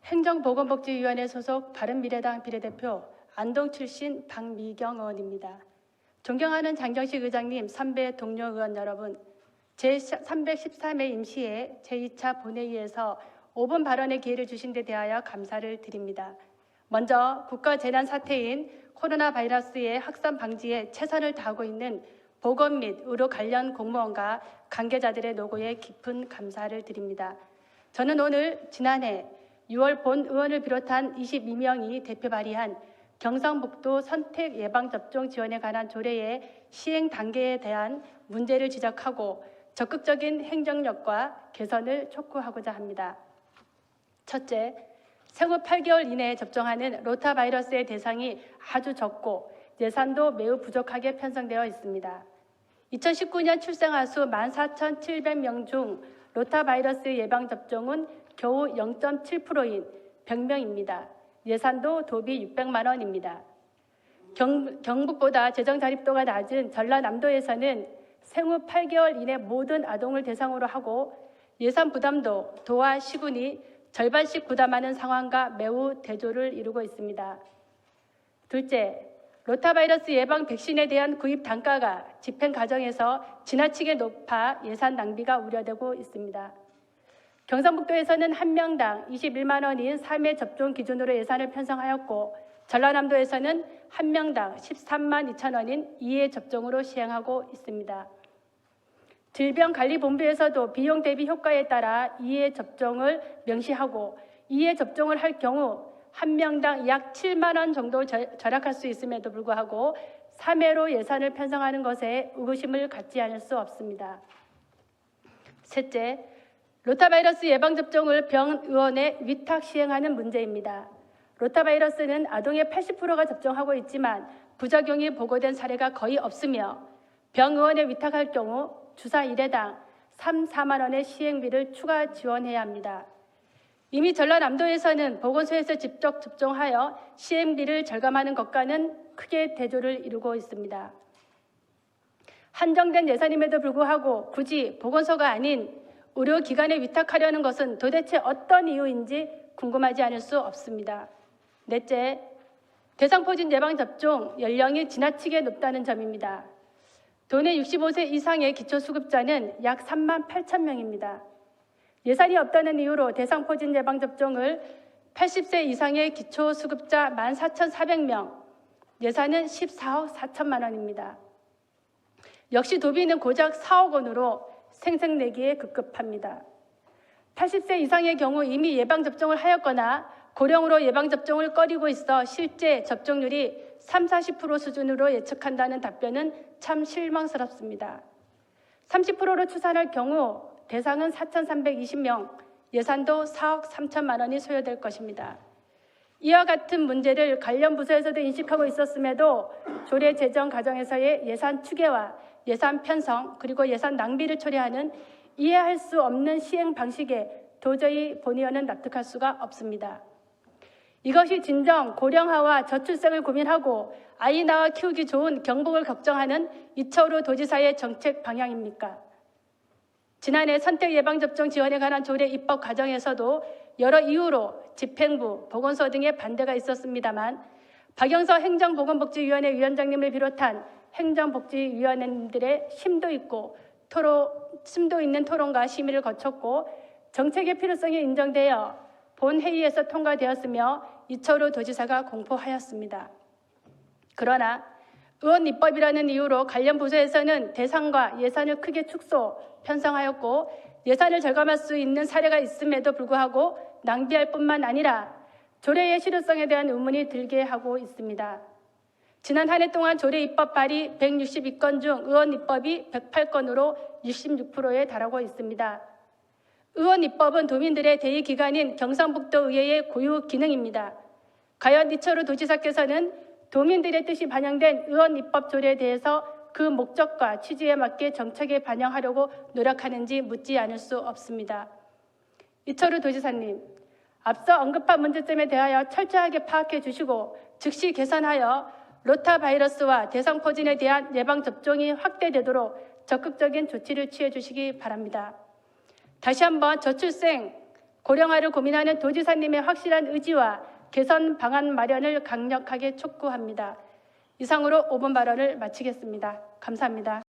행정보건복지위원회 소속 바른미래당 비례대표 안동 출신 박미경 의원입니다. 존경하는 장경식 의장님, 선배 동료 의원 여러분, 제313회 임시회 제2차 본회의에서 5분 발언의 기회를 주신 데 대하여 감사를 드립니다. 먼저 국가재난사태인 코로나 바이러스의 확산 방지에 최선을 다하고 있는 보건 및 의료 관련 공무원과 관계자들의 노고에 깊은 감사를 드립니다. 저는 오늘 지난해 6월 본 의원을 비롯한 22명이 대표 발의한 경상북도 선택 예방접종 지원에 관한 조례의 시행 단계에 대한 문제를 지적하고 적극적인 행정력과 개선을 촉구하고자 합니다. 첫째, 생후 8개월 이내에 접종하는 로타바이러스의 대상이 아주 적고 예산도 매우 부족하게 편성되어 있습니다. 2019년 출생아 수 14,700명 중 로타바이러스 예방접종은 겨우 0.7%인 100명입니다. 예산도 도비 600만 원입니다. 경북보다 재정 자립도가 낮은 전라남도에서는 생후 8개월 이내 모든 아동을 대상으로 하고 예산 부담도 도와 시군이 절반씩 부담하는 상황과 매우 대조를 이루고 있습니다. 둘째, 로타바이러스 예방 백신에 대한 구입 단가가 집행 과정에서 지나치게 높아 예산 낭비가 우려되고 있습니다. 경상북도에서는 한 명당 21만 원인 3회 접종 기준으로 예산을 편성하였고 전라남도에서는 한 명당 13만 2천 원인 2회 접종으로 시행하고 있습니다. 질병관리본부에서도 비용 대비 효과에 따라 2회 접종을 명시하고 2회 접종을 할 경우 한 명당 약 7만 원 정도 절약할 수 있음에도 불구하고 3회로 예산을 편성하는 것에 의구심을 갖지 않을 수 없습니다. 셋째, 로타바이러스 예방접종을 병의원에 위탁 시행하는 문제입니다. 로타바이러스는 아동의 80%가 접종하고 있지만 부작용이 보고된 사례가 거의 없으며 병의원에 위탁할 경우 주사 1회당 3, 4만 원의 시행비를 추가 지원해야 합니다. 이미 전라남도에서는 보건소에서 직접 접종하여 시행비를 절감하는 것과는 크게 대조를 이루고 있습니다. 한정된 예산임에도 불구하고 굳이 보건소가 아닌 의료기관에 위탁하려는 것은 도대체 어떤 이유인지 궁금하지 않을 수 없습니다. 넷째, 대상포진 예방접종 연령이 지나치게 높다는 점입니다. 도내 65세 이상의 기초수급자는 약 3만 8천 명입니다. 예산이 없다는 이유로 대상포진 예방접종을 80세 이상의 기초수급자 14,400명, 예산은 14억 4천만 원입니다. 역시 도비는 고작 4억 원으로 생색내기에 급급합니다. 80세 이상의 경우 이미 예방접종을 하였거나 고령으로 예방접종을 꺼리고 있어 실제 접종률이 30-40% 수준으로 예측한다는 답변은 참 실망스럽습니다. 30%로 추산할 경우 대상은 4,320명, 예산도 4억 3천만 원이 소요될 것입니다. 이와 같은 문제를 관련 부서에서도 인식하고 있었음에도 조례 제정 과정에서의 예산 추계와 예산 편성 그리고 예산 낭비를 초래하는 이해할 수 없는 시행 방식에 도저히 본의원은 납득할 수가 없습니다. 이것이 진정 고령화와 저출생을 고민하고 아이 낳아 키우기 좋은 경북을 걱정하는 이철우 도지사의 정책 방향입니까? 지난해 선택 예방접종 지원에 관한 조례 입법 과정에서도 여러 이유로 집행부, 보건소 등의 반대가 있었습니다만 박영서 행정보건복지위원회 위원장님을 비롯한 행정복지위원회들의 심도 있는 토론과 심의를 거쳤고 정책의 필요성이 인정되어 본 회의에서 통과되었으며 이철우 도지사가 공포하였습니다. 그러나 의원 입법이라는 이유로 관련 부서에서는 대상과 예산을 크게 축소, 편성하였고 예산을 절감할 수 있는 사례가 있음에도 불구하고 낭비할 뿐만 아니라 조례의 실효성에 대한 의문이 들게 하고 있습니다. 지난 한 해 동안 조례 입법 발의 162건 중 의원 입법이 108건으로 66%에 달하고 있습니다. 의원 입법은 도민들의 대의기관인 경상북도 의회의 고유 기능입니다. 과연 이철우 도지사께서는 도민들의 뜻이 반영된 의원 입법 조례에 대해서 그 목적과 취지에 맞게 정책에 반영하려고 노력하는지 묻지 않을 수 없습니다. 이철우 도지사님, 앞서 언급한 문제점에 대하여 철저하게 파악해 주시고 즉시 개선하여 로타바이러스와 대상포진에 대한 예방접종이 확대되도록 적극적인 조치를 취해 주시기 바랍니다. 다시 한번 저출생, 고령화를 고민하는 도지사님의 확실한 의지와 개선 방안 마련을 강력하게 촉구합니다. 이상으로 5분 발언을 마치겠습니다. 감사합니다.